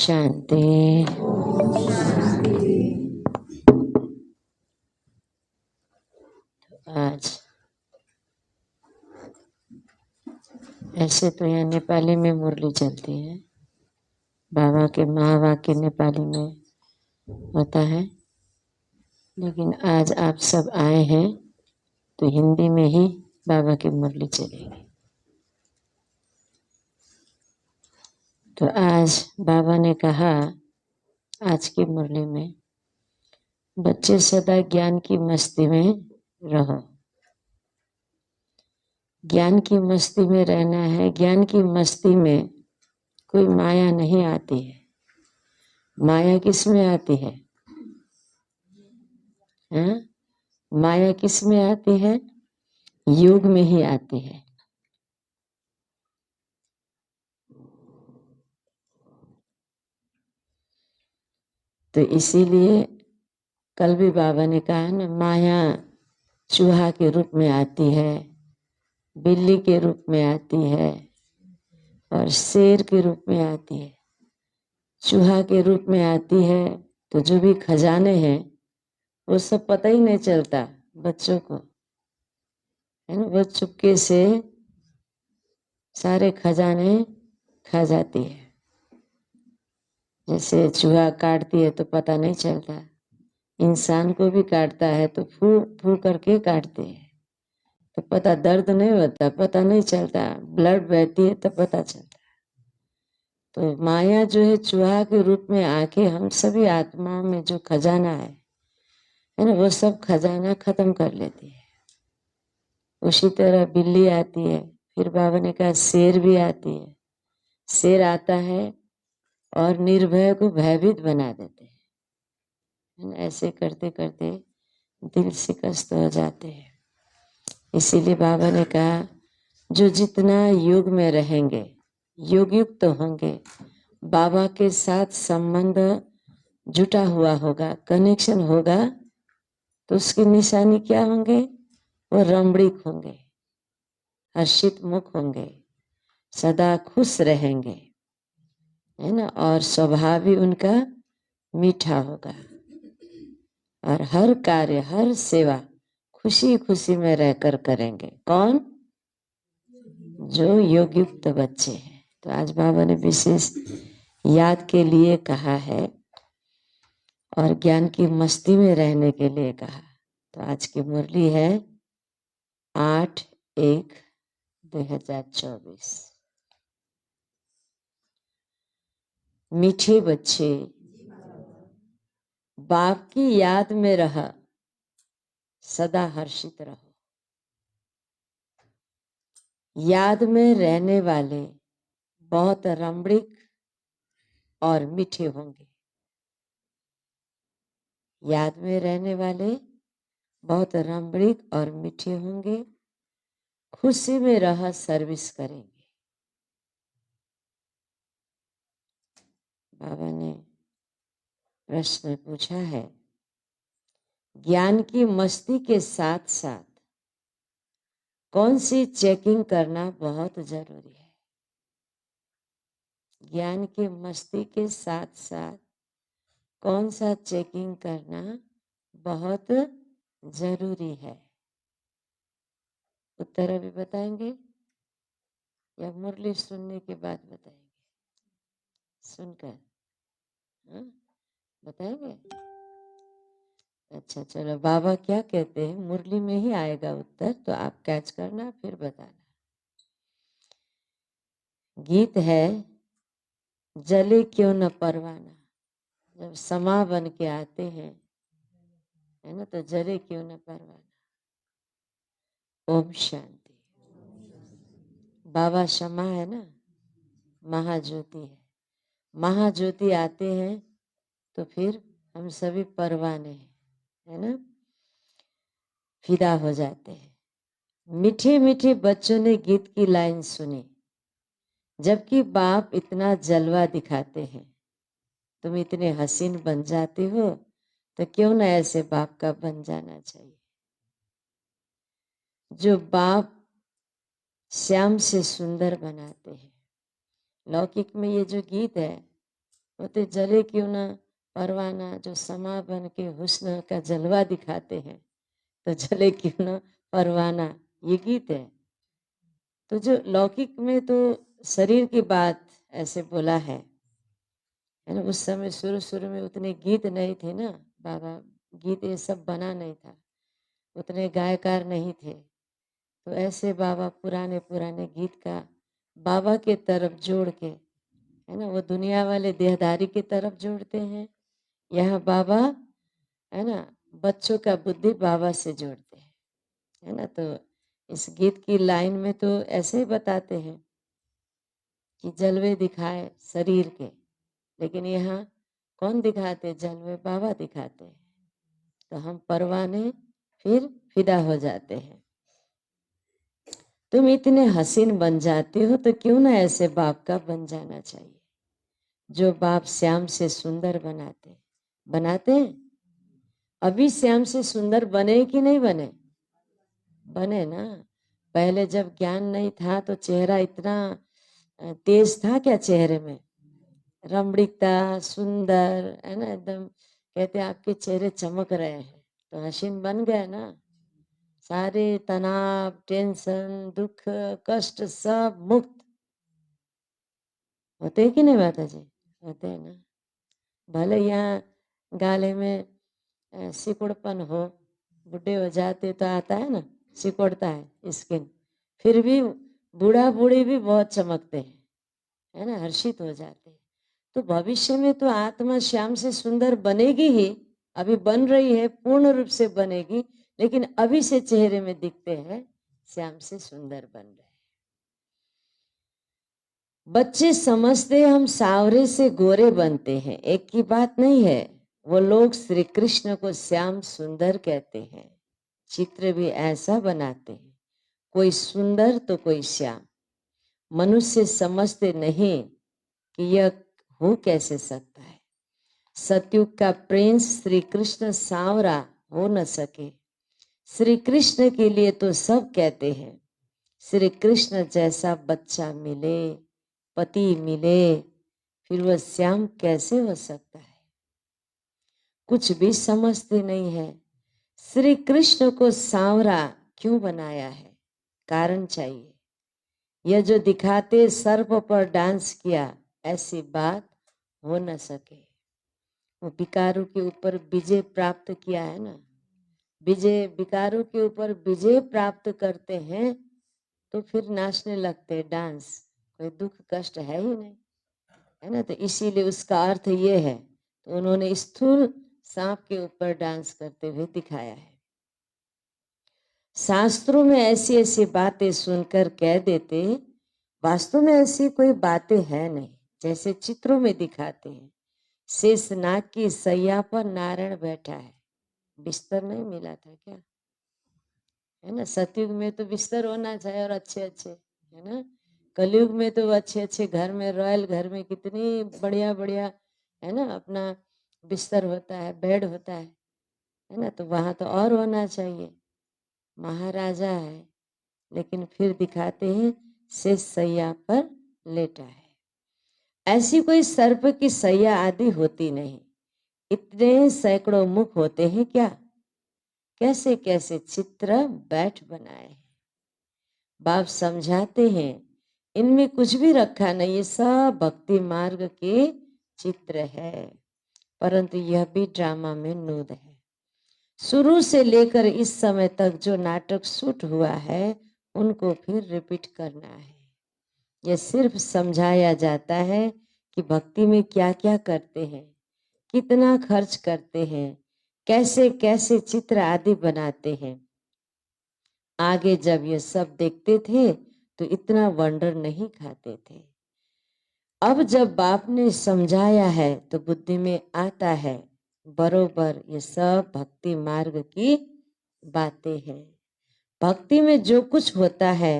शांति। आज ऐसे तो यहाँ नेपाली में मुरली चलती है, बाबा के महावाक्य नेपाली में होता है, लेकिन आज आप सब आए हैं तो हिंदी में ही बाबा की मुरली चलेगी। तो आज बाबा ने कहा आज की मुरली में, बच्चे सदा ज्ञान की मस्ती में रहो। ज्ञान की मस्ती में रहना है। ज्ञान की मस्ती में कोई माया नहीं आती है। माया किस में आती है? हाँ? माया किस में आती है? योग में ही आती है। तो इसीलिए कल भी बाबा ने कहा ना, माया चूहा के रूप में आती है, बिल्ली के रूप में आती है और शेर के रूप में आती है। चूहा के रूप में आती है तो जो भी खजाने हैं वो सब पता ही नहीं चलता बच्चों को, है ना। वो चुपके से सारे खजाने खा जाती है। जैसे चूहा काटती है तो पता नहीं चलता, इंसान को भी काटता है तो फू फू करके काटते हैं तो पता, दर्द नहीं होता, पता नहीं चलता। ब्लड बहती है तो पता चलता। तो माया जो है चूहा के रूप में आके हम सभी आत्माओं में जो खजाना है ना, वो सब खजाना खत्म कर लेती है। उसी तरह बिल्ली आती है, फिर बाबा ने कहा शेर भी आती है। शेर आता है और निर्भय को भयभीत बना देते हैं। ऐसे करते करते दिल शिकस्त हो जाते हैं। इसीलिए बाबा ने कहा जो जितना योग में रहेंगे, योग युक्त होंगे, बाबा के साथ संबंध जुटा हुआ होगा, कनेक्शन होगा, तो उसकी निशानी क्या होंगे? वो रमणीक होंगे, हर्षित मुख होंगे, सदा खुश रहेंगे, है ना। और स्वभाव भी उनका मीठा होगा और हर कार्य, हर सेवा खुशी खुशी में रहकर करेंगे। कौन? जो योग युक्त बच्चे हैं। तो आज बाबा ने विशेष याद के लिए कहा है और ज्ञान की मस्ती में रहने के लिए कहा। तो आज की मुरली है 8/1/2024। मीठे बच्चे बाप की याद में रह, सदा हर्षित रहो। याद में रहने वाले बहुत रमणीक और मीठे होंगे। याद में रहने वाले बहुत रमणीक और मीठे होंगे, खुशी में रह सर्विस करेंगे। बाबा ने प्रश्न पूछा है, ज्ञान की मस्ती के साथ साथ कौन सी चेकिंग करना बहुत जरूरी है? ज्ञान की मस्ती के साथ साथ कौन सा चेकिंग करना बहुत जरूरी है? उत्तर अभी बताएंगे या मुरली सुनने के बाद बताएंगे? सुनकर बताएंगे? अच्छा चलो, बाबा क्या कहते हैं मुरली में ही आएगा उत्तर, तो आप कैच करना फिर बताना। गीत है, जले क्यों न परवाना। जब समा बन के आते हैं, है ना, तो जले क्यों न परवाना। ओम शांति। बाबा क्षमा है ना, महाज्योति है। महाज्योति आते हैं तो फिर हम सभी परवाने हैं, है ना, फिदा हो जाते हैं। मीठे मीठे बच्चों ने गीत की लाइन सुनी, जबकि बाप इतना जलवा दिखाते हैं। तुम इतने हसीन बन जाते हो तो क्यों ना ऐसे बाप का बन जाना चाहिए। जो बाप श्याम से सुंदर बनाते हैं। लौकिक में ये जो गीत है, होते जले क्यों ना परवाना, जो समा बन के हुस्न का जलवा दिखाते हैं, तो जले क्यों ना परवाना, ये गीत है। तो जो लौकिक में तो शरीर की बात ऐसे बोला है ना। उस समय शुरू शुरू में उतने गीत नहीं थे ना बाबा, गीत ये सब बना नहीं था, उतने गायकार नहीं थे। तो ऐसे बाबा पुराने पुराने गीत का बाबा के तरफ जोड़ के, है ना, वो दुनिया वाले देहधारी की तरफ जोड़ते हैं, यहाँ बाबा, है ना, बच्चों का बुद्धि बाबा से जोड़ते हैं, है ना। तो इस गीत की लाइन में तो ऐसे ही बताते हैं कि जलवे दिखाए शरीर के, लेकिन यहाँ कौन दिखाते जलवे? बाबा दिखाते हैं। तो हम परवाने फिर फिदा हो जाते हैं। तुम इतने हसीन बन जाते हो तो क्यों ना ऐसे बाप का बन जाना चाहिए, जो बाप श्याम से सुंदर बनाते बनाते हैं। अभी श्याम से सुंदर बने कि नहीं बने? बने ना। पहले जब ज्ञान नहीं था तो चेहरा इतना तेज था क्या चेहरे में? रमणीकता, सुंदर, है ना, एकदम कहते आपके चेहरे चमक रहे हैं, तो हसीन बन गए ना। सारे तनाव, टेंशन, दुख, कष्ट सब मुक्त होते हैं कि नहीं माता जी? होते हैं ना। भले यहाँ गाले में सिकुड़पन हो, बुढ़े हो जाते तो आता है ना, सिकुड़ता है स्किन, फिर भी बूढ़ा बूढ़ी भी बहुत चमकते हैं, है ना, हर्षित हो जाते हैं। तो भविष्य में तो आत्मा श्याम से सुंदर बनेगी ही, अभी बन रही है, पूर्ण रूप से बनेगी, लेकिन अभी से चेहरे में दिखते हैं श्याम से सुंदर बन रहे हैं। बच्चे समझते हम सावरे से गोरे बनते हैं, एक की बात नहीं है। वो लोग श्री कृष्ण को श्याम सुंदर कहते हैं, चित्र भी ऐसा बनाते हैं, कोई सुंदर तो कोई श्याम। मनुष्य समझते नहीं कि यह हो कैसे सकता है। सतयुग का प्रिंस श्री कृष्ण सांवरा हो न सके। श्री कृष्ण के लिए तो सब कहते हैं, श्री कृष्ण जैसा बच्चा मिले, पति मिले, फिर वह श्याम कैसे हो सकता है? कुछ भी समझते नहीं है। श्री कृष्ण को सांवरा क्यों बनाया है? कारण चाहिए। यह जो दिखाते सर्प पर डांस किया, ऐसी बात हो न सके। वो विकारों के ऊपर विजय प्राप्त किया है ना, विजय, विकारों के ऊपर विजय प्राप्त करते हैं तो फिर नाचने लगते हैं, डांस, कोई दुख कष्ट है ही नहीं, है ना। तो इसीलिए उसका अर्थ ये है, तो उन्होंने स्थूल सांप के ऊपर डांस करते हुए दिखाया है। शास्त्रों में ऐसी ऐसी बातें सुनकर कह देते, वास्तव में ऐसी कोई बातें है नहीं, जैसे चित्रों में दिखाते हैं। शेषनाग की सैया पर नारायण बैठा है, बिस्तर नहीं मिला था क्या? है ना, सतयुग में तो बिस्तर होना चाहिए और अच्छे अच्छे, है ना। कलयुग में तो अच्छे अच्छे घर में, रॉयल घर में कितनी बढ़िया बढ़िया, है ना, अपना बिस्तर होता है, बेड होता है ना। तो वहां तो और होना चाहिए, महाराजा है, लेकिन फिर दिखाते हैं शेष सैया पर लेटा है। ऐसी कोई सर्प की सैया आदि होती नहीं। इतने सैकड़ों मुख होते हैं क्या? कैसे कैसे चित्र बैठ बनाए हैं। बाप समझाते हैं इनमें कुछ भी रखा नहीं, ये सब भक्ति मार्ग के चित्र है, परंतु यह भी ड्रामा में नूद है। शुरू से लेकर इस समय तक जो नाटक शूट हुआ है उनको फिर रिपीट करना है। यह सिर्फ समझाया जाता है कि भक्ति में क्या क्या करते हैं, कितना खर्च करते हैं, कैसे कैसे चित्र आदि बनाते हैं। आगे जब ये सब देखते थे तो इतना वंडर नहीं खाते थे। अब जब बाप ने समझाया है तो बुद्धि में आता है, बरोबर ये सब भक्ति मार्ग की बातें हैं। भक्ति में जो कुछ होता है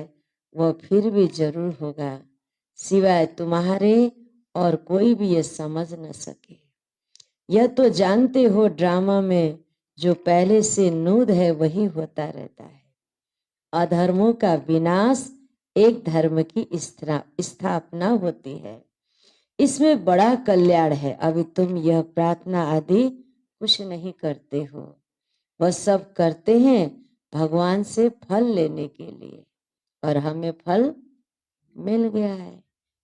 वह फिर भी जरूर होगा, सिवाय तुम्हारे और कोई भी ये समझ न सके। यह तो जानते हो ड्रामा में जो पहले से नूद है वही होता रहता है। अधर्मों का विनाश, एक धर्म की स्थापना होती है। इसमें बड़ा कल्याण है। अभी तुम यह प्रार्थना आदि कुछ नहीं करते हो, वह सब करते हैं भगवान से फल लेने के लिए, और हमें फल मिल गया है।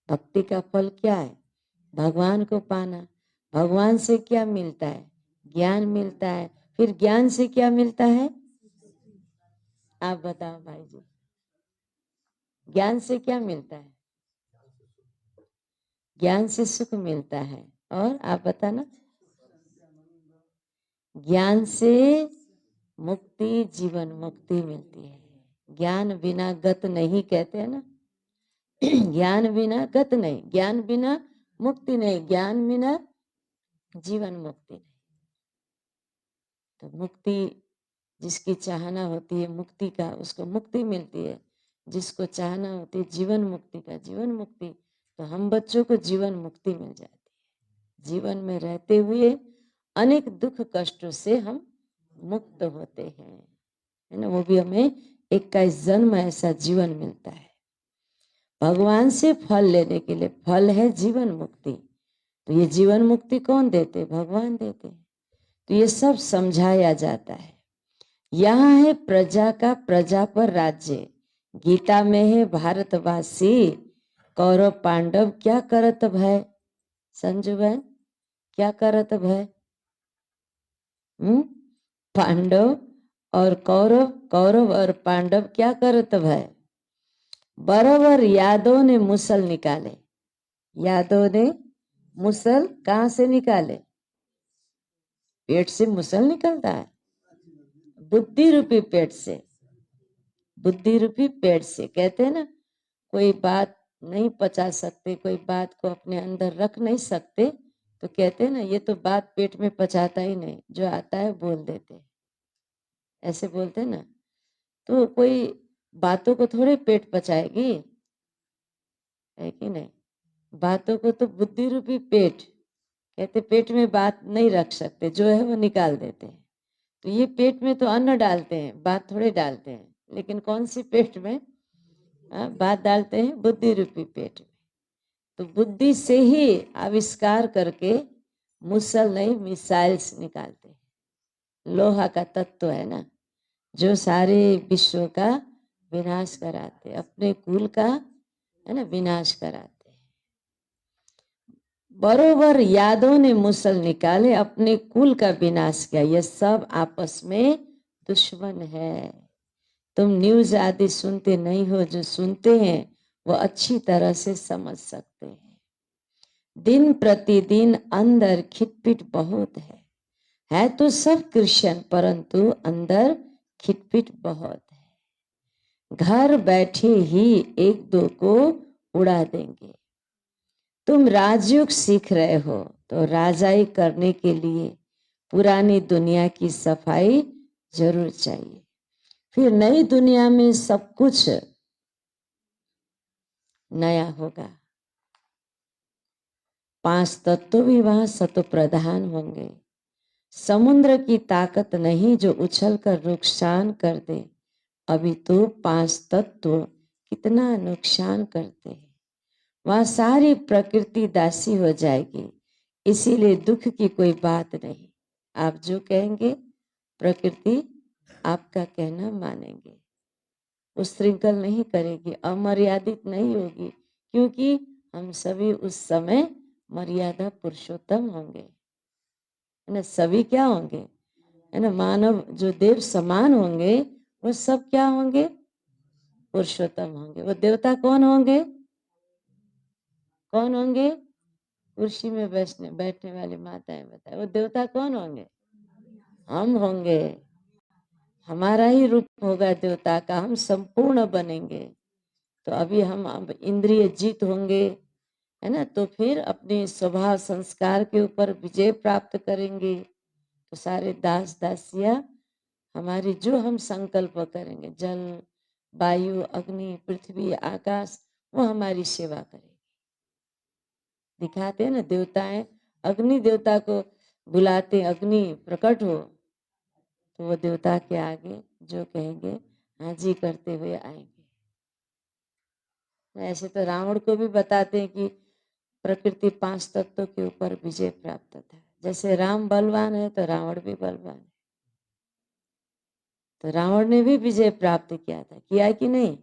भक्ति का फल क्या है? भगवान को पाना। भगवान से क्या मिलता है? ज्ञान मिलता है। फिर ज्ञान से क्या मिलता है? आप बताओ भाई जी, ज्ञान से क्या मिलता है? ज्ञान से सुख मिलता है। और आप बताना। ज्ञान से मुक्ति, जीवन मुक्ति मिलती है। ज्ञान बिना गत नहीं, कहते हैं ना। ज्ञान बिना गत नहीं, ज्ञान बिना मुक्ति नहीं, ज्ञान बिना जीवन मुक्ति नहीं। तो मुक्ति जिसकी चाहना होती है मुक्ति का, उसको मुक्ति मिलती है। जिसको चाहना होती है जीवन मुक्ति का, जीवन मुक्ति, तो हम बच्चों को जीवन मुक्ति मिल जाती है। जीवन में रहते हुए अनेक दुख कष्टों से हम मुक्त होते हैं, है ना। वो भी हमें 21 जन्म ऐसा जीवन मिलता है। भगवान से फल लेने के लिए, फल है जीवन मुक्ति। तो ये जीवन मुक्ति कौन देते? भगवान देते। तो ये सब समझाया जाता है। यहाँ है प्रजा का प्रजा पर राज्य। गीता में है भारतवासी कौरव पांडव क्या करत भय। संजू बहन, क्या करत भय? पांडव और कौरव, कौरव और पांडव क्या करत भय? बराबर यादव ने मुसल निकाले। यादव ने मुसल कहाँ से निकाले? पेट से मुसल निकलता है, बुद्धि रूपी पेट से। बुद्धि रूपी पेट से, कहते हैं ना, कोई बात नहीं पचा सकते, कोई बात को अपने अंदर रख नहीं सकते, तो कहते हैं ना ये तो बात पेट में पचाता ही नहीं, जो आता है बोल देते, ऐसे बोलते हैं ना। तो कोई बातों को थोड़े पेट पचाएगी, है कि नहीं। बातों को तो बुद्धि रूपी पेट, कहते पेट में बात नहीं रख सकते, जो है वो निकाल देते हैं। तो ये पेट में तो अन्न डालते हैं, बात थोड़े डालते हैं, लेकिन कौन सी पेट में? बात डालते हैं बुद्धि रूपी पेट में। तो बुद्धि से ही आविष्कार करके मुसल नहीं मिसाइल्स निकालते हैं। लोहा का तत्व है ना, जो सारे विश्व का विनाश कराते, अपने कुल का, है ना, विनाश कराते। बरोबर यादव ने मुसल निकाले, अपने कुल का विनाश किया। ये सब आपस में दुश्मन है। तुम न्यूज आदि सुनते नहीं हो, जो सुनते हैं वो अच्छी तरह से समझ सकते हैं। दिन प्रतिदिन अंदर खिटपिट बहुत है तो सब क्रिश्चियन, परंतु अंदर खिटपिट बहुत है। घर बैठे ही एक दो को उड़ा देंगे। तुम राजयोग सीख रहे हो तो राजाई करने के लिए पुरानी दुनिया की सफाई जरूर चाहिए। फिर नई दुनिया में सब कुछ नया होगा। 5 तत्व भी वहां सतो प्रधान होंगे। समुद्र की ताकत नहीं जो उछल कर नुकसान कर दे। अभी तो 5 तत्व कितना नुकसान करते हैं। वहां सारी प्रकृति दासी हो जाएगी, इसीलिए दुख की कोई बात नहीं। आप जो कहेंगे प्रकृति आपका कहना मानेंगे, वो श्रृंखल नहीं करेगी, अमर्यादित नहीं होगी, क्योंकि हम सभी उस समय मर्यादा पुरुषोत्तम होंगे, है ना। सभी क्या होंगे, है ना, मानव जो देव समान होंगे वो सब क्या होंगे? पुरुषोत्तम होंगे। वो देवता कौन होंगे? कौन होंगे? कुर्सी में बैठने वाली माताएं बताए, वो देवता कौन होंगे? हम होंगे। हमारा ही रूप होगा देवता का, हम संपूर्ण बनेंगे। तो अभी हम अब इंद्रिय जीत होंगे, है ना, तो फिर अपने स्वभाव संस्कार के ऊपर विजय प्राप्त करेंगे। तो सारे दास दासियां हमारी जो हम संकल्प करेंगे, जल वायु अग्नि पृथ्वी आकाश, वो हमारी सेवा करेंगे। दिखाते हैं ना देवताएं, अग्नि देवता को बुलाते, अग्नि प्रकट हो, तो वो देवता के आगे जो कहेंगे हाँ जी करते हुए आएंगे। ऐसे तो रावण को भी बताते हैं कि प्रकृति 5 तत्वों के ऊपर विजय प्राप्त था। जैसे राम बलवान है तो रावण भी बलवान है, तो रावण ने भी विजय प्राप्त किया था, किया कि नहीं?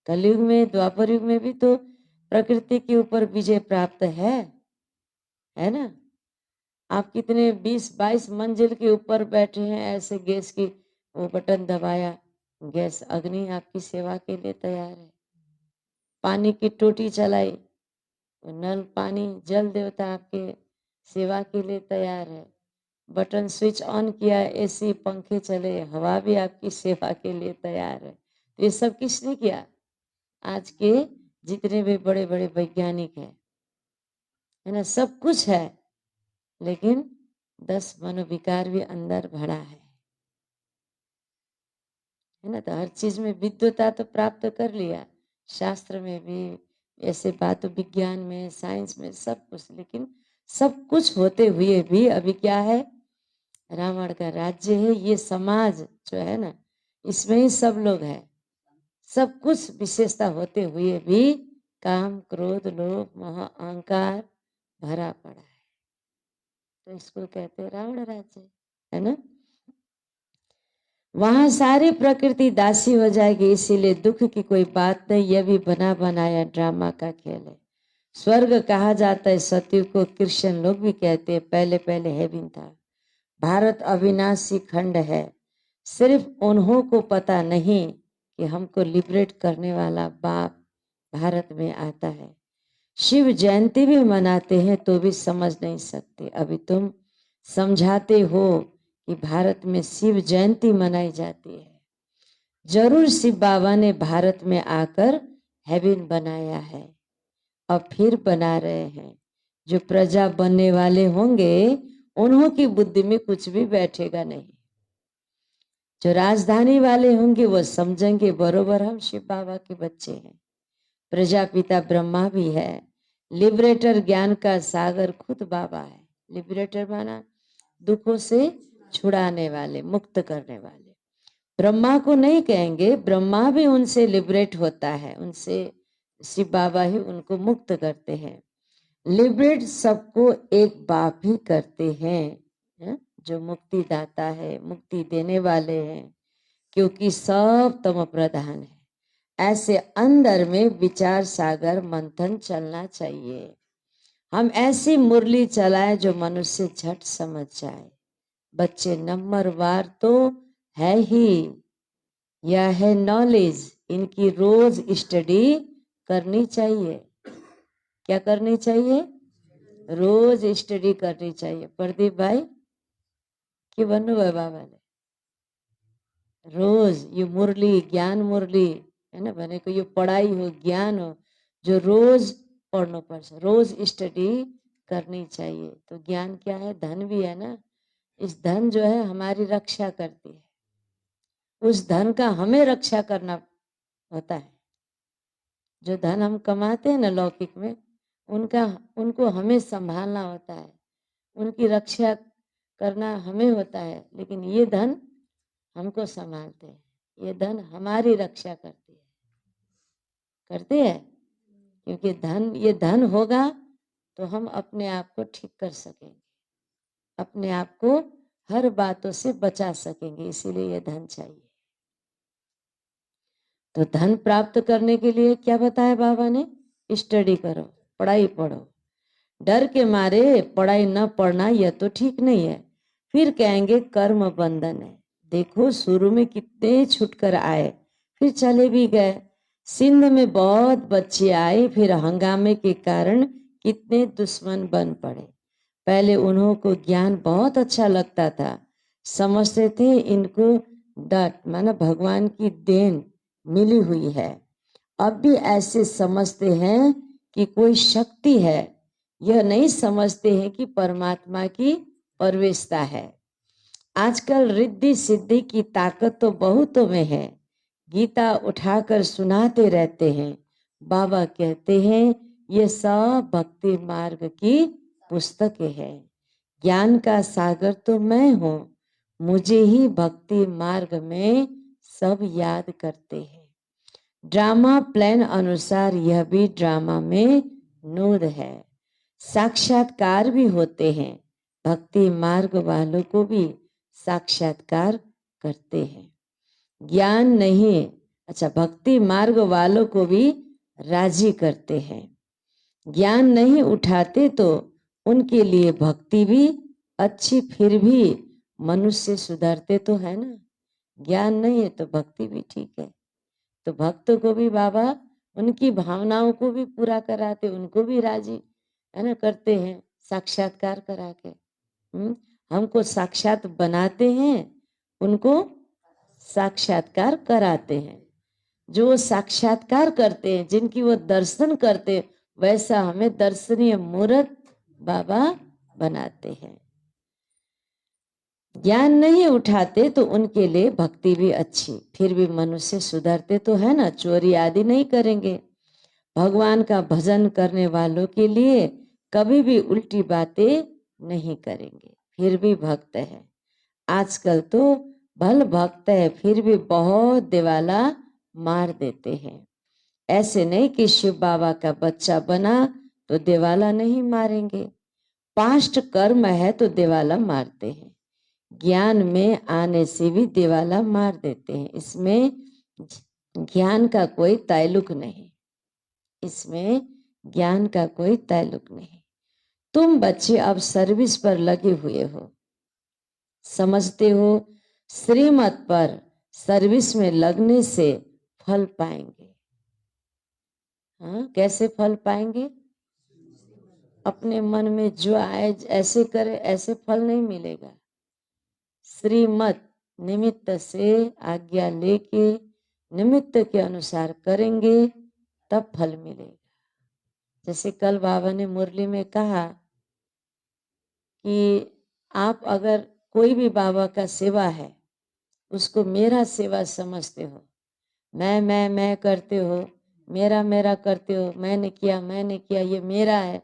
कलयुग में, द्वापर युग में भी तो प्रकृति के ऊपर विजय प्राप्त है ना। आप कितने 20-22 मंजिल के ऊपर बैठे हैं, ऐसे गैस की वो बटन दबाया, गैस अग्नि आपकी सेवा के लिए तैयार है। पानी की टोटी चलाई, नल पानी जल देवता आपके सेवा के लिए तैयार है। बटन स्विच ऑन किया, एसी पंखे चले, हवा भी आपकी सेवा के लिए तैयार है। तो ये सब किसने किया? आज के जितने भी बड़े बड़े वैज्ञानिक हैं, है ना, सब कुछ है, लेकिन 10 मनोविकार भी अंदर भरा है ना। तो हर चीज में विद्वता तो प्राप्त कर लिया, शास्त्र में भी ऐसे बात, विज्ञान में, साइंस में, सब कुछ, लेकिन सब कुछ होते हुए भी अभी क्या है? रावण का राज्य है। ये समाज जो है ना, इसमें ही सब लोग हैं। सब कुछ विशेषता होते हुए भी काम, क्रोध, लोभ, मोह, अहंकार भरा पड़ा है। तो इसको कहते हैं रावण राज्य, है ना। वहां सारी प्रकृति दासी हो जाएगी, इसीलिए दुख की कोई बात नहीं। यह भी बना बनाया ड्रामा का खेल है। स्वर्ग कहा जाता है सत्यु को, कृष्ण लोग भी कहते हैं पहले पहले हेवन था। भारत अविनाशी खंड है, सिर्फ उन्हों को पता नहीं कि हमको लिबरेट करने वाला बाप भारत में आता है। शिव जयंती भी मनाते हैं तो भी समझ नहीं सकते। अभी तुम समझाते हो कि भारत में शिव जयंती मनाई जाती है। जरूर शिव बाबा ने भारत में आकर हेवन बनाया है और फिर बना रहे हैं। जो प्रजा बनने वाले होंगे उन्हों की बुद्धि में कुछ भी बैठेगा नहीं। जो राजधानी वाले होंगे वो समझेंगे बरोबर हम शिव बाबा के बच्चे हैं। प्रजापिता ब्रह्मा भी है। लिबरेटर ज्ञान का सागर खुद बाबा है। लिबरेटर माना दुखों से छुड़ाने वाले, मुक्त करने वाले। ब्रह्मा को नहीं कहेंगे, ब्रह्मा भी उनसे लिबरेट होता है, उनसे शिव बाबा ही उनको मुक्त करते हैं। लिबरेट सबको एक बाप ही करते हैं, जो मुक्ति दाता है, मुक्ति देने वाले हैं, क्योंकि सब तम प्रधान है। ऐसे अंदर में विचार सागर मंथन चलना चाहिए। हम ऐसी मुरली चलाए जो मनुष्य झट समझ जाए। बच्चे नंबरवार तो है ही, यह है नॉलेज। इनकी रोज स्टडी करनी चाहिए। क्या करनी चाहिए? रोज स्टडी करनी चाहिए। प्रदीप भाई की बनो है बाबा ने रोज ये मुरली, ज्ञान मुरली है ना, बने को ये पढ़ाई हो, ज्ञान हो, जो रोज पढ़ना पड़ता, रोज स्टडी करनी चाहिए। तो ज्ञान क्या है? धन भी है ना। इस धन जो है हमारी रक्षा करती है, उस धन का हमें रक्षा करना होता है। जो धन हम कमाते हैं ना लौकिक में, उनको हमें संभालना होता है, उनकी रक्षा करना हमें होता है, लेकिन ये धन हमको संभालते हैं, ये धन हमारी रक्षा करती है, क्योंकि ये धन होगा तो हम अपने आप को ठीक कर सकेंगे, अपने आप को हर बातों से बचा सकेंगे, इसीलिए ये धन चाहिए। तो धन प्राप्त करने के लिए क्या बताया बाबा ने? स्टडी करो, पढ़ाई पढ़ो। डर के मारे पढ़ाई न पढ़ना यह तो ठीक नहीं है। फिर कहेंगे कर्म बंधन है। देखो शुरू में कितने छुटकर आए, फिर चले भी गए। सिंध में बहुत बच्चे आए, फिर हंगामे के कारण कितने दुश्मन बन पड़े। पहले उन्हों को ज्ञान बहुत अच्छा लगता था, समझते थे इनको डट माना भगवान की देन मिली हुई है। अब भी ऐसे समझते हैं कि कोई शक्ति है, यह नहीं समझते हैं कि परमात्मा की परवेशता है। आजकल रिद्धि सिद्धि की ताकत तो बहुतों में है, गीता उठाकर सुनाते रहते हैं। बाबा कहते हैं ये सब भक्ति मार्ग की पुस्तकें हैं। ज्ञान का सागर तो मैं हूँ, मुझे ही भक्ति मार्ग में सब याद करते हैं। ड्रामा प्लान अनुसार यह भी ड्रामा में नोद है। साक्षात्कार भी होते हैं, भक्ति मार्ग वालों को भी साक्षात्कार करते हैं। ज्ञान नहीं, अच्छा, भक्ति मार्ग वालों को भी राजी करते हैं। ज्ञान नहीं उठाते तो उनके लिए भक्ति भी अच्छी, फिर भी मनुष्य सुधरते तो है ना। ज्ञान नहीं है तो भक्ति भी ठीक है। तो भक्त को भी बाबा उनकी भावनाओं को भी पूरा कराते, उनको भी राजी है ना करते हैं साक्षात्कार करा के। हमको साक्षात बनाते हैं, उनको साक्षात्कार कराते हैं। जो साक्षात्कार करते हैं, जिनकी वो दर्शन करते हैं, वैसा हमें दर्शनीय मूर्त बाबा बनाते हैं। ज्ञान नहीं उठाते तो उनके लिए भक्ति भी अच्छी, फिर भी मनुष्य सुधरते तो है ना, चोरी आदि नहीं करेंगे। भगवान का भजन करने वालों के लिए कभी भी उल्टी बातें नहीं करेंगे, फिर भी भक्त है। आजकल तो भल भक्त है, फिर भी बहुत दिवाला मार देते हैं। ऐसे नहीं कि शिव बाबा का बच्चा बना तो दिवाला नहीं मारेंगे। पास्ट कर्म है तो दिवाला मारते हैं, ज्ञान में आने से भी दिवाला मार देते हैं। इसमें ज्ञान का कोई ताल्लुक नहीं, इसमें ज्ञान का कोई ताल्लुक नहीं। तुम बच्चे अब सर्विस पर लगे हुए हो, समझते हो श्रीमत पर सर्विस में लगने से फल पाएंगे। हाँ, कैसे फल पाएंगे? अपने मन में जो आए ऐसे करे, ऐसे फल नहीं मिलेगा। श्रीमत निमित्त से आज्ञा लेके निमित्त के अनुसार करेंगे तब फल मिलेगा। जैसे कल बाबा ने मुरली में कहा कि आप अगर कोई भी बाबा का सेवा है उसको मेरा सेवा समझते हो, मैं करते हो, मेरा मेरा करते हो, मैंने किया ये मेरा है,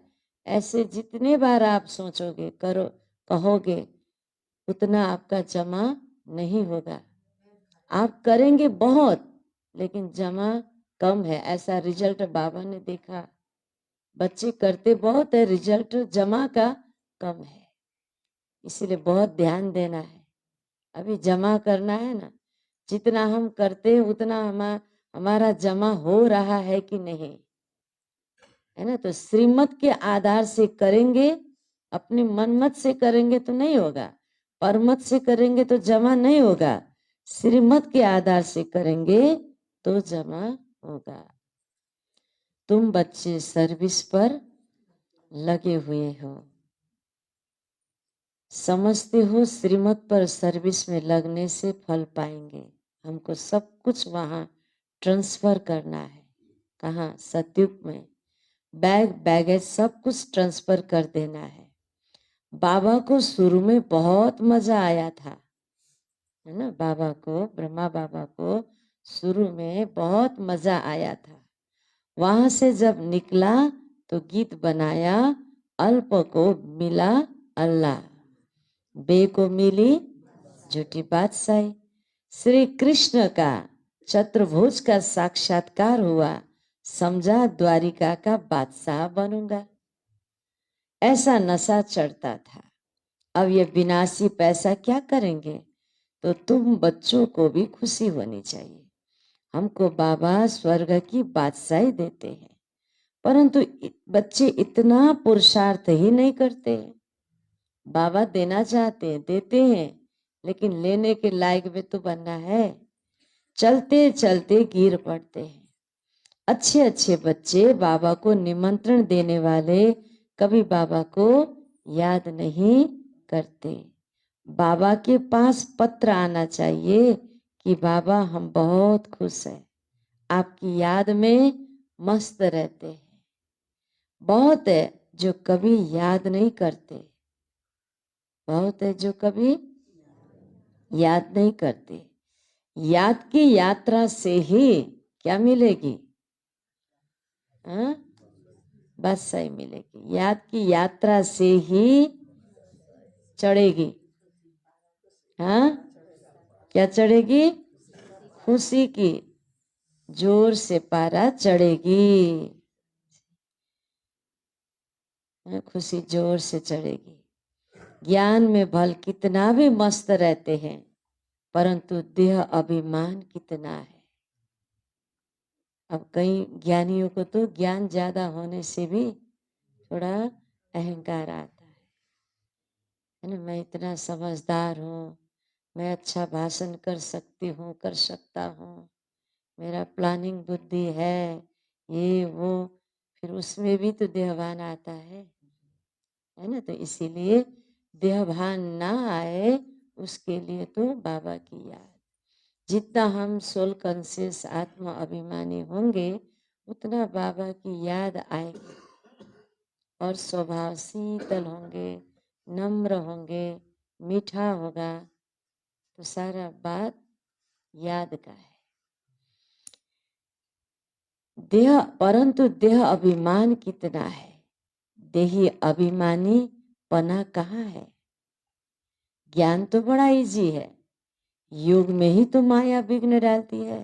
ऐसे जितने बार आप सोचोगे करो कहोगे उतना आपका जमा नहीं होगा। आप करेंगे बहुत लेकिन जमा कम है, ऐसा रिजल्ट बाबा ने देखा। बच्चे करते बहुत है, रिजल्ट जमा का कम है, इसीलिए बहुत ध्यान देना है। अभी जमा करना है ना, जितना हम करते हैं उतना हमारा जमा हो रहा है कि नहीं, है ना। तो श्रीमत के आधार से करेंगे, अपने मनमत से करेंगे तो नहीं होगा, परमत से करेंगे तो जमा नहीं होगा, श्रीमत के आधार से करेंगे तो जमा होगा। तुम बच्चे सर्विस पर लगे हुए हो, समझते हो श्रीमत पर सर्विस में लगने से फल पाएंगे। हमको सब कुछ वहां ट्रांसफर करना है। कहाँ? सतयुग में बैग बैगेज सब कुछ ट्रांसफर कर देना है। बाबा को शुरू में बहुत मजा आया था, है ना। बाबा को, ब्रह्मा बाबा को शुरू में बहुत मजा आया था। वहां से जब निकला तो गीत बनाया, अल्प को मिला अल्लाह, बे को मिली झूठी बादशाही। श्री कृष्ण का चतुर्भुज का साक्षात्कार हुआ, समझा द्वारिका का बादशाह बनूंगा, ऐसा नशा चढ़ता था। अब ये विनाशी पैसा क्या करेंगे? तो तुम बच्चों को भी खुशी होनी चाहिए। हमको बाबा स्वर्ग की बादशाही देते हैं, परंतु बच्चे इतना पुरुषार्थ ही नहीं करते। बाबा देना चाहते हैं, देते हैं, लेकिन लेने के लायक भी तो बनना है। चलते चलते गिर पड़ते हैं। अच्छे अच्छे बच्चे बाबा को निमंत्रण देने वाले कभी बाबा को याद नहीं करते। बाबा के पास पत्र आना चाहिए कि बाबा हम बहुत खुश हैं, आपकी याद में मस्त रहते हैं। बहुत है जो कभी याद नहीं करते, बहुत है जो कभी याद नहीं करते। याद की यात्रा से ही क्या मिलेगी? हाँ, बस सही मिलेगी। याद की यात्रा से ही चढ़ेगी। हाँ, क्या चढ़ेगी? खुशी की जोर से पारा चढ़ेगी। खुशी जोर से चढ़ेगी। ज्ञान में भल कितना भी मस्त रहते हैं, परंतु देह अभिमान कितना है। अब कई ज्ञानियों को तो ज्ञान ज्यादा होने से भी थोड़ा अहंकार आता है ना। मैं इतना समझदार हूँ, मैं अच्छा भाषण कर सकती हूँ, कर सकता हूँ, मेरा प्लानिंग बुद्धि है, ये वो, फिर उसमें भी तो देहभान आता है ना। तो इसीलिए देहभान ना आए उसके लिए तो बाबा की याद। जितना हम सोल कॉन्शियस आत्मा अभिमानी होंगे उतना बाबा की याद आएगी और स्वभाव शीतल होंगे, नम्र होंगे, मीठा होगा, तो सारा बात याद का है। देह, परंतु देह अभिमान कितना है, देही अभिमानी पना कहाँ है। ज्ञान तो बड़ा इजी है, योग में ही तो माया विघ्न डालती है।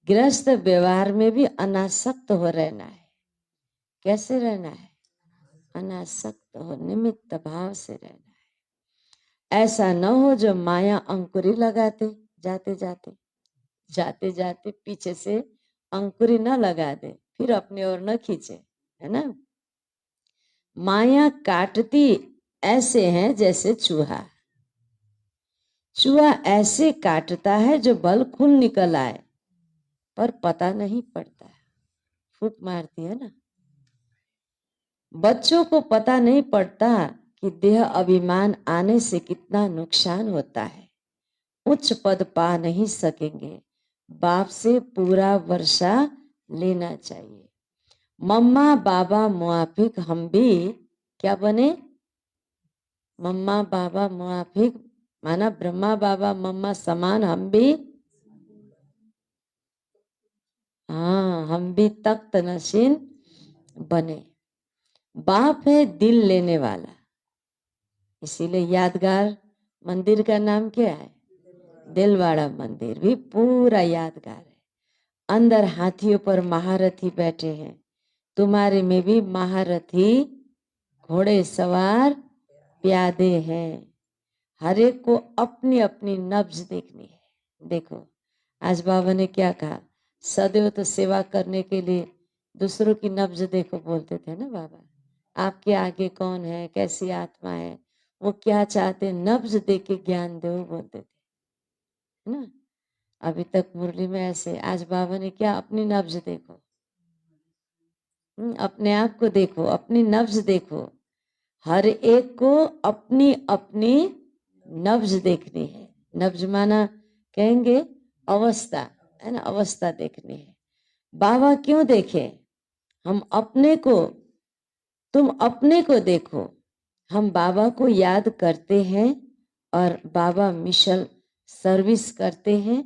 गृहस्थ व्यवहार में भी अनासक्त हो रहना है। कैसे रहना है, अनासक्त हो, निमित्त भाव से रहना है। ऐसा न हो जो माया अंकुरी लगाते जाते जाते जाते जाते पीछे से अंकुरी न लगा दे, फिर अपने ओर न खींचे, है ना। माया काटती ऐसे हैं जैसे चूहा। चूहा ऐसे काटता है जो बल खून निकल आए, पर पता नहीं पड़ता है, फूंक मारती है ना। बच्चों को पता नहीं पड़ता कि देह अभिमान आने से कितना नुकसान होता है। उच्च पद पा नहीं सकेंगे, बाप से पूरा वर्षा लेना चाहिए। मम्मा बाबा मुआफिक हम भी क्या बने, मम्मा बाबा मुआफिक माना ब्रह्मा बाबा मम्मा समान हम भी, हाँ हम भी तख्त नशीन बने। बाप है दिल लेने वाला, इसीलिए यादगार मंदिर का नाम क्या है, दिलवाड़ा मंदिर भी पूरा यादगार है। अंदर हाथियों पर महारथी बैठे हैं, तुम्हारे में भी महारथी घोड़े सवार प्यादे हैं। हर एक को अपनी अपनी नब्ज देखनी है। देखो आज बाबा ने क्या कहा, सदैव तो सेवा करने के लिए दूसरों की नब्ज देखो बोलते थे ना बाबा। आपके आगे कौन है, कैसी आत्मा है, वो क्या चाहते, नब्ज देख के ज्ञान दो बोलते थे, है ना। अभी तक मुरली में ऐसे, आज बाबा ने क्या, अपनी नब्ज देखो, अपने आप को देखो, अपनी नब्ज देखो। हर एक को अपनी अपनी नब्ज देखनी है। नब्ज माना कहेंगे अवस्था, है ना, अवस्था देखनी है। बाबा क्यों देखे, हम अपने को, तुम अपने को देखो। हम बाबा को याद करते हैं और बाबा मिशन सर्विस करते हैं।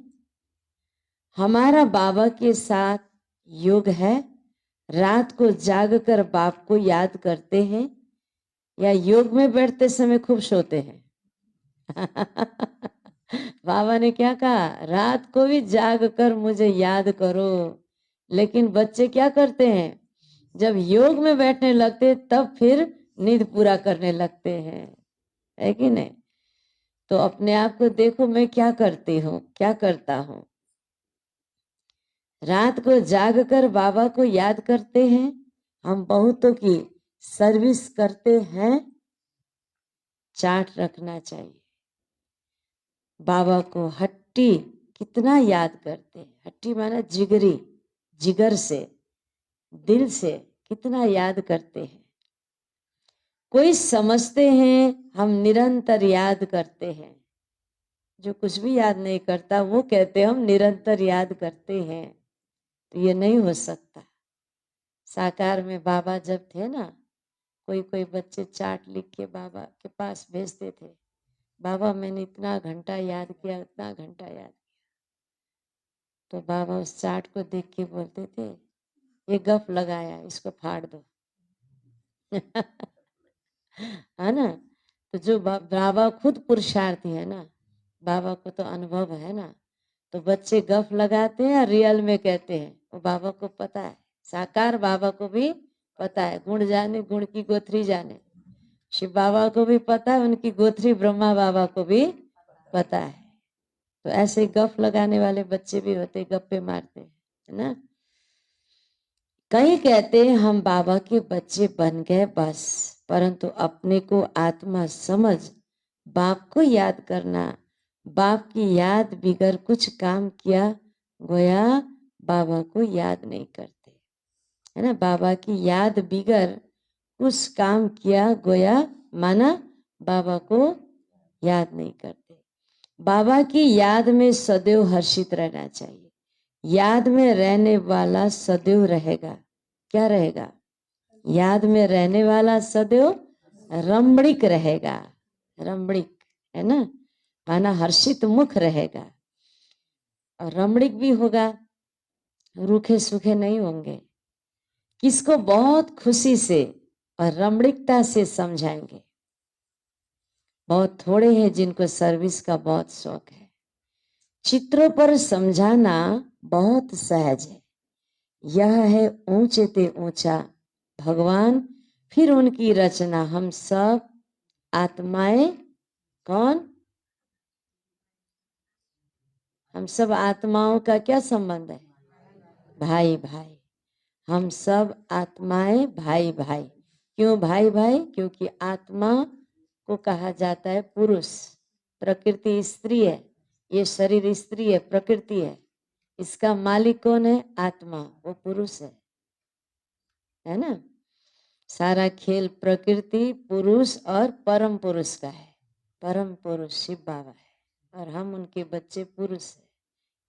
हमारा बाबा के साथ योग है, रात को जाग कर बाप को याद करते हैं या योग में बैठते समय खूब सोते हैं। बाबा ने क्या कहा, रात को भी जाग कर मुझे याद करो। लेकिन बच्चे क्या करते हैं, जब योग में बैठने लगते तब फिर नींद पूरा करने लगते हैं, है कि नहीं। तो अपने आप को देखो, मैं क्या करती हूँ, क्या करता हूँ। रात को जाग कर बाबा को याद करते हैं, हम बहुतों की सर्विस करते हैं। चार्ट रखना चाहिए। बाबा को हट्टी कितना याद करते हैं, हट्टी माना जिगरी, जिगर से, दिल से कितना याद करते हैं। कोई समझते हैं हम निरंतर याद करते हैं, जो कुछ भी याद नहीं करता वो कहते हैं हम निरंतर याद करते हैं। तो ये नहीं हो सकता। साकार में बाबा जब थे ना, कोई कोई बच्चे चार्ट लिख के बाबा के पास भेजते थे, बाबा मैंने इतना घंटा याद किया, इतना घंटा याद किया। तो बाबा उस चार्ट को देख के बोलते थे, ये गप लगाया, इसको फाड़ दो। है ना। तो जो बाबा खुद पुरुषार्थी है ना, बाबा को तो अनुभव है ना, तो बच्चे गप लगाते हैं, रियल में कहते हैं, वो बाबा को पता है। साकार बाबा को भी पता है, गुण जाने गुण की गोथरी जाने। शिव बाबा को भी पता है, उनकी गोथरी ब्रह्मा बाबा को भी पता है। तो ऐसे गप लगाने वाले बच्चे भी होते, गप्पे मारते, है ना। कई कहते हैं हम बाबा के बच्चे बन गए बस, परंतु अपने को आत्मा समझ बाप को याद करना, बाप की याद बिगर कुछ काम किया गोया बाबा को याद नहीं करते, है ना। बाबा की याद बिगर कुछ काम किया गोया माना बाबा को याद नहीं करते। बाबा की याद में सदैव हर्षित रहना चाहिए। याद में रहने वाला सदैव रहेगा। क्या रहेगा? याद में रहने वाला सदैव रमणीक रहेगा। रमणीक, है ना, माना हर्षित मुख रहेगा। और रमणीक भी होगा, रूखे सूखे नहीं होंगे। किसको बहुत खुशी से और रमणीकता से समझाएंगे। बहुत थोड़े हैं जिनको सर्विस का बहुत शौक है। चित्रों पर समझाना बहुत सहज है। यह है ऊंचे ते ऊंचा भगवान, फिर उनकी रचना। हम सब आत्माएं, कौन? हम सब आत्माओं का क्या संबंध है? भाई भाई। हम सब आत्माएं भाई भाई। क्यों भाई भाई? क्योंकि आत्मा को कहा जाता है पुरुष, प्रकृति स्त्री है। ये शरीर स्त्री है, प्रकृति है। इसका मालिक कौन है? आत्मा, वो पुरुष है ना। सारा खेल प्रकृति, पुरुष और परम पुरुष का है। परम पुरुष शिव बाबा है और हम उनके बच्चे पुरुष हैं।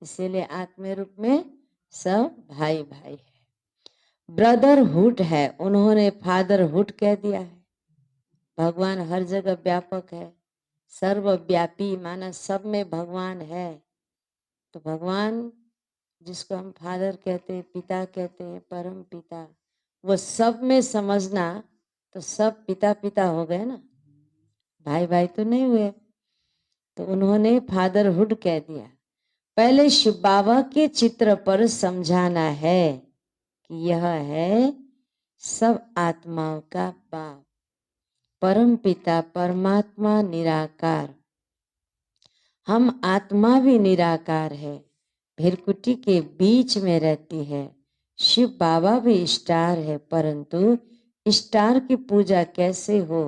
इसीलिए आत्म रूप में सब भाई भाई है। ब्रदरहुड है, उन्होंने फादरहुड कह दिया है। भगवान हर जगह व्यापक है, सर्वव्यापी, माना सब में भगवान है। तो भगवान जिसको हम फादर कहते हैं, पिता कहते हैं, परम पिता, वो सब में समझना तो सब पिता पिता हो गए ना, भाई भाई तो नहीं हुए। तो उन्होंने फादरहुड कह दिया। पहले शिव बाबा के चित्र पर समझाना है कि यह है सब आत्माओं का बाप, परम पिता, परमात्मा निराकार। हम आत्मा भी निराकार है, भिरकुटी के बीच में रहती है। शिव बाबा भी स्टार है, परंतु स्टार की पूजा कैसे हो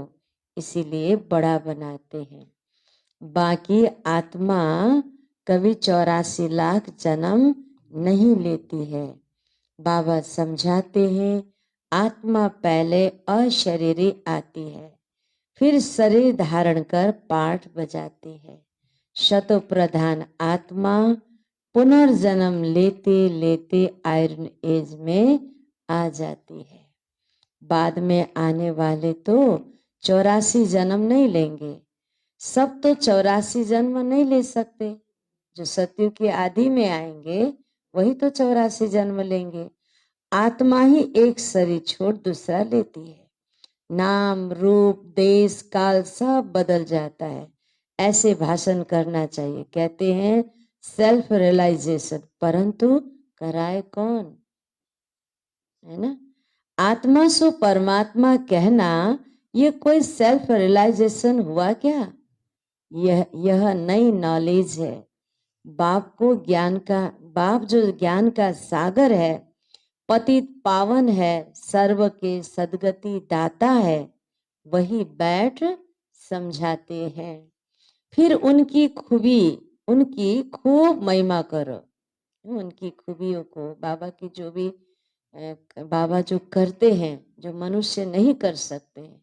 इसीलिए बड़ा बनाते हैं। बाकी आत्मा कभी 84 लाख जन्म नहीं लेती है। बाबा समझाते हैं आत्मा पहले अशरीरी आती है, फिर शरीर धारण कर पाठ बजाती है। शतो प्रधान आत्मा पुनर्जन्म लेते लेते आयरन एज में आ जाती है। बाद में आने वाले तो 84 जन्म नहीं लेंगे। सब तो 84 जन्म नहीं ले सकते। जो सत्यु के आदि में आएंगे वही तो 84 जन्म लेंगे। आत्मा ही एक शरीर छोड़ दूसरा लेती है। नाम रूप देश काल सब बदल जाता है। ऐसे भाषण करना चाहिए। कहते हैं सेल्फ रियलाइजेशन, परंतु कराए कौन? है ना। आत्मा सो परमात्मा कहना ये कोई सेल्फ रियलाइजेशन हुआ क्या? यह नई नॉलेज है। बाप को ज्ञान का, बाप जो ज्ञान का सागर है, पतित पावन है, सर्व के सदगति दाता है, वही बैठ समझाते हैं। फिर उनकी खूबी, उनकी खूब महिमा करो। उनकी खूबियों को, बाबा की जो भी बाबा जो करते हैं, जो मनुष्य नहीं कर सकते हैं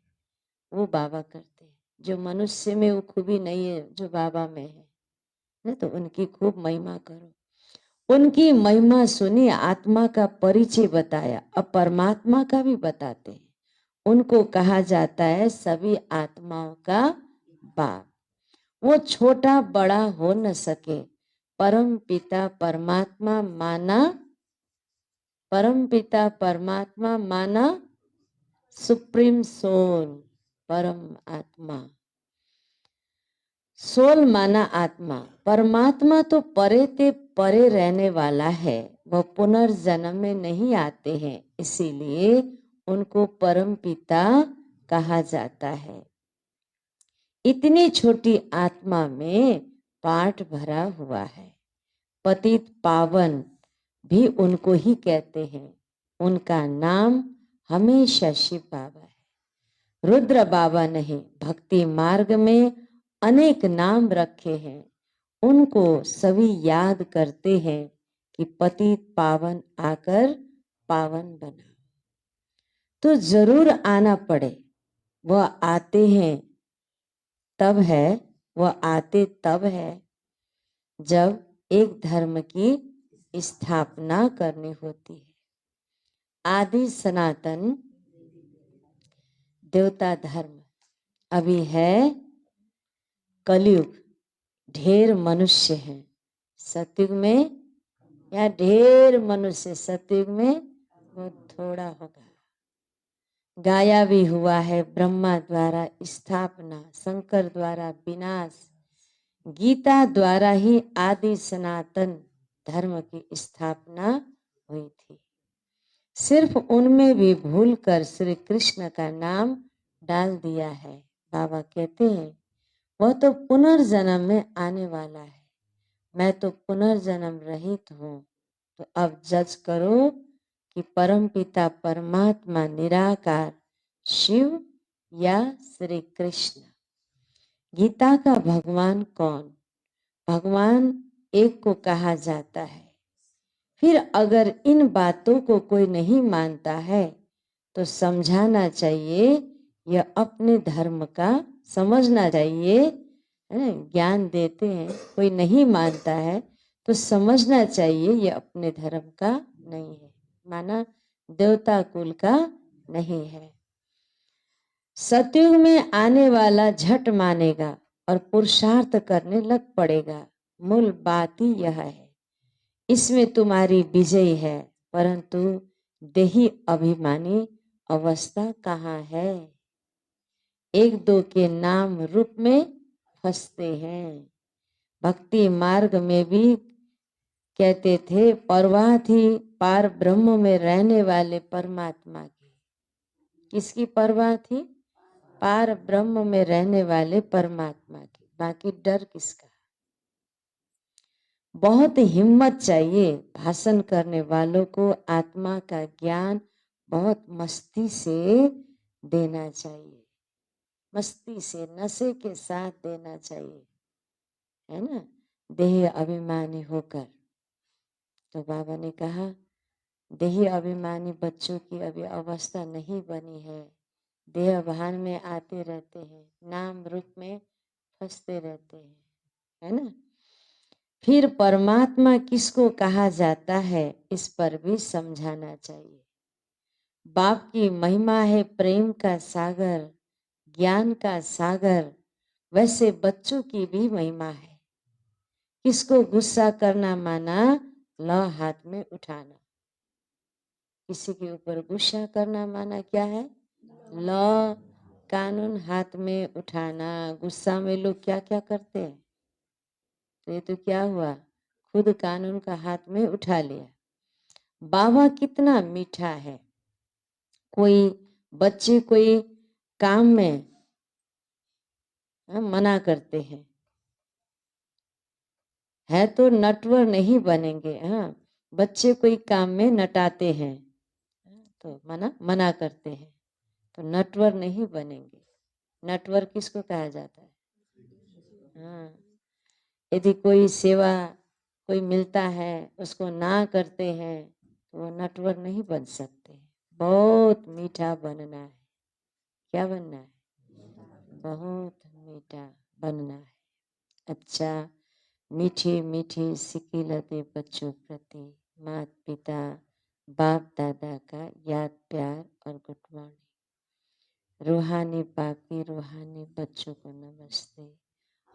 वो बाबा करते हैं। जो मनुष्य में वो खूबी नहीं है जो बाबा में है ना, तो उनकी खूब महिमा करो। उनकी महिमा सुनी, आत्मा का परिचय बताया, अब परमात्मा का भी बताते हैं। उनको कहा जाता है सभी आत्माओं का बाप। वो छोटा बड़ा हो न सके, परम पिता परमात्मा माना, परम पिता परमात्मा माना सुप्रीम सोल, परम आत्मा। सोल माना आत्मा। परमात्मा तो परे ते परे रहने वाला है, वह पुनर्जन्म में नहीं आते हैं, इसीलिए उनको परम पिता कहा जाता है। इतनी छोटी आत्मा में पाठ भरा हुआ है। पतित पावन भी उनको ही कहते हैं। उनका नाम हमेशा शिव बाबा है, रुद्र बाबा नहीं। भक्ति मार्ग में अनेक नाम रखे हैं, उनको सभी याद करते हैं कि पतित पावन आकर पावन बना। तो जरूर आना पड़े। वह आते हैं तब है, वह आते तब है जब एक धर्म की स्थापना करनी होती है। आदि सनातन देवता धर्म अभी है कलयुग, ढेर मनुष्य हैं। सतयुग में या ढेर मनुष्य, सतयुग में वो थोड़ा होगा। गाया भी हुआ है, ब्रह्मा द्वारा स्थापना, शंकर द्वारा विनाश, गीता द्वारा ही आदि सनातन धर्म की स्थापना हुई थी। सिर्फ उनमें भी भूल कर श्री कृष्ण का नाम डाल दिया है। बाबा कहते हैं वह तो पुनर्जन्म में आने वाला है, मैं तो पुनर्जन्म रहित हूँ। तो अब जज करो कि परम पिता परमात्मा निराकार शिव या श्री कृष्ण। गीता का भगवान कौन? भगवान एक को कहा जाता है। फिर अगर इन बातों को कोई नहीं मानता है तो समझाना चाहिए, यह अपने धर्म का समझना चाहिए। ज्ञान देते हैं, कोई नहीं मानता है तो समझना चाहिए यह अपने धर्म का नहीं है, माना देवता कुल का नहीं है। सतयुग में आने वाला झट मानेगा और पुरुषार्थ करने लग पड़ेगा। मूल बात ही यह है, इसमें तुम्हारी विजय है। परंतु देही अभिमानी अवस्था कहाँ है? एक दो के नाम रूप में फंसते हैं। भक्ति मार्ग में भी कहते थे परवाह थी पार ब्रह्म में रहने वाले परमात्मा की। किसकी परवाह थी? पार ब्रह्म में रहने वाले परमात्मा की। बाकी डर किसका? बहुत हिम्मत चाहिए। भाषण करने वालों को आत्मा का ज्ञान बहुत मस्ती से देना चाहिए, मस्ती से, नशे के साथ देना चाहिए, है ना, देह अभिमानी होकर। तो बाबा ने कहा देही अभिमानी बच्चों की अभी अवस्था नहीं बनी है। देह भान में आते रहते हैं, नाम रूप में फंसते रहते हैं, है ना। फिर परमात्मा किसको कहा जाता है, इस पर भी समझाना चाहिए। बाप की महिमा है प्रेम का सागर, ज्ञान का सागर, वैसे बच्चों की भी महिमा है। किसको गुस्सा करना माना? ल हाथ में उठाना। किसी के ऊपर गुस्सा करना माना क्या है? ल कानून हाथ में उठाना। गुस्सा में लोग क्या क्या करते हैं? तो ये तो क्या हुआ, खुद कानून का हाथ में उठा लिया। बाबा कितना मीठा है। कोई बच्चे कोई काम में मना करते हैं, है तो नटवर नहीं बनेंगे। हाँ, बच्चे कोई काम में नटाते हैं तो मना करते हैं तो नटवर नहीं बनेंगे। नटवर किसको कहा जाता है? हाँ, यदि कोई सेवा कोई मिलता है उसको ना करते हैं तो वो नटवर नहीं बन सकते। बहुत मीठा बनना है। क्या बनना है? बहुत मीठा बनना है। अच्छा, मीठी मीठी सिकिलते बच्चों प्रति माता पिता बाप दादा का याद प्यार और गुड मॉर्निंग। रूहानी बाकी रूहानी बच्चों को नमस्ते।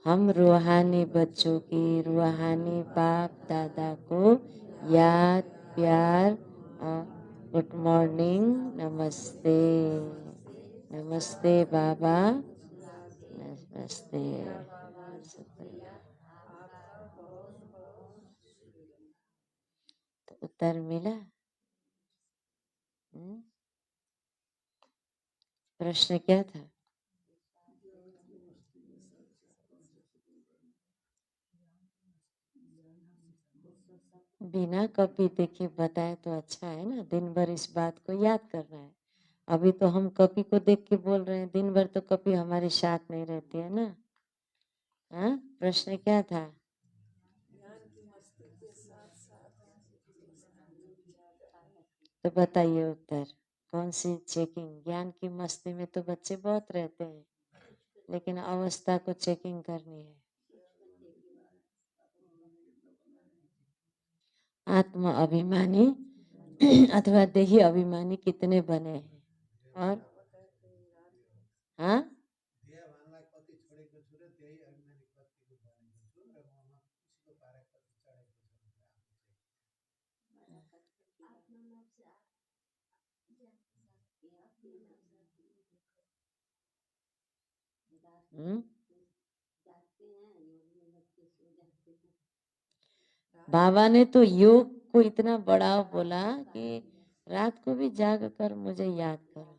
हम रूहानी बच्चों की रूहानी बाप दादा को याद प्यार और गुड मॉर्निंग, नमस्ते। नमस्ते बाबा, नमस्ते। तो उत्तर मिला। प्रश्न क्या था? बिना कॉपी देखे बताए तो अच्छा है ना, दिन भर इस बात को याद करना है। अभी तो हम कॉपी को देख के बोल रहे हैं, दिन भर तो कॉपी हमारे साथ नहीं रहती है ना। हाँ, प्रश्न क्या था? तो बताइए उत्तर। कौन सी चेकिंग? ज्ञान की मस्ती में तो बच्चे बहुत रहते हैं, लेकिन अवस्था को चेकिंग करनी है। आत्म अभिमानी अथवा देही अभिमानी कितने बने हैं? और हाँ, बाबा ने तो योग को इतना बड़ा बोला कि रात को भी जाग कर मुझे याद करो।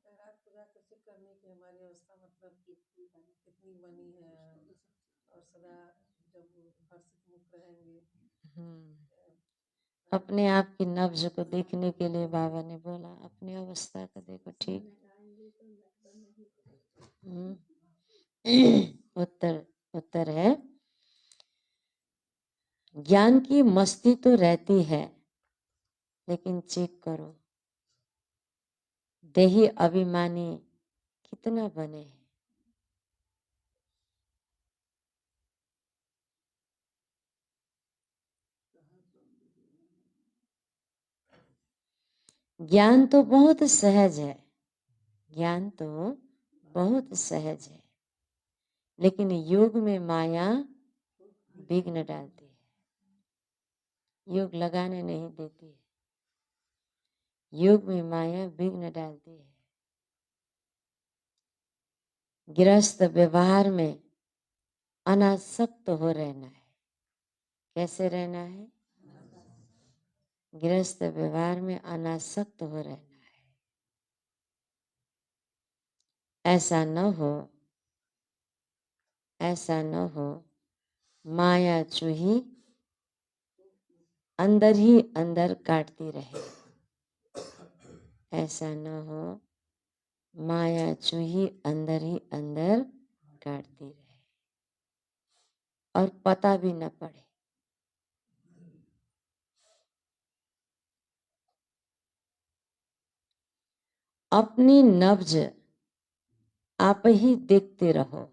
रात को जाकर चेक करने की हमारी अवस्था मतलब कितनी बनी है, और सदा जब हर्षित मुक्त रहेंगे। अपने आप की नब्ज को देखने के लिए बाबा ने बोला, अपनी अवस्था को देखो। ठीक। उत्तर उत्तर है, ज्ञान की मस्ती तो रहती है, लेकिन चेक करो देही अभिमानी कितना बने हैं। ज्ञान तो बहुत सहज है, ज्ञान तो बहुत सहज है, लेकिन योग में माया विघ्न डालती है, योग लगाने नहीं देती है। योग में माया विघ्न डालती है। गृहस्थ व्यवहार में अनासक्त हो रहना है। कैसे रहना है? गृहस्थ व्यवहार में अनासक्त हो रहना है। ऐसा न हो, ऐसा न हो माया चूही अंदर ही अंदर काटती रहे। ऐसा न हो माया चूही अंदर ही अंदर काटती रहे और पता भी न पड़े। अपनी नब्ज आप ही देखते रहो।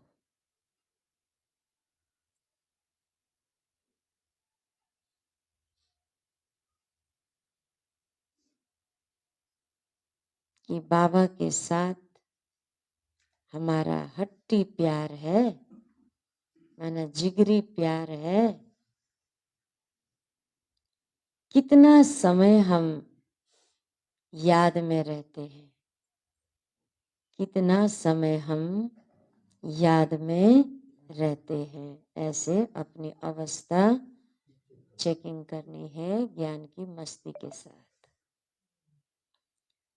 कि बाबा के साथ हमारा हट्टी प्यार है, माना जिगरी प्यार है। कितना समय हम याद में रहते हैं, कितना समय हम याद में रहते हैं। ऐसे अपनी अवस्था चेकिंग करनी है ज्ञान की मस्ती के साथ।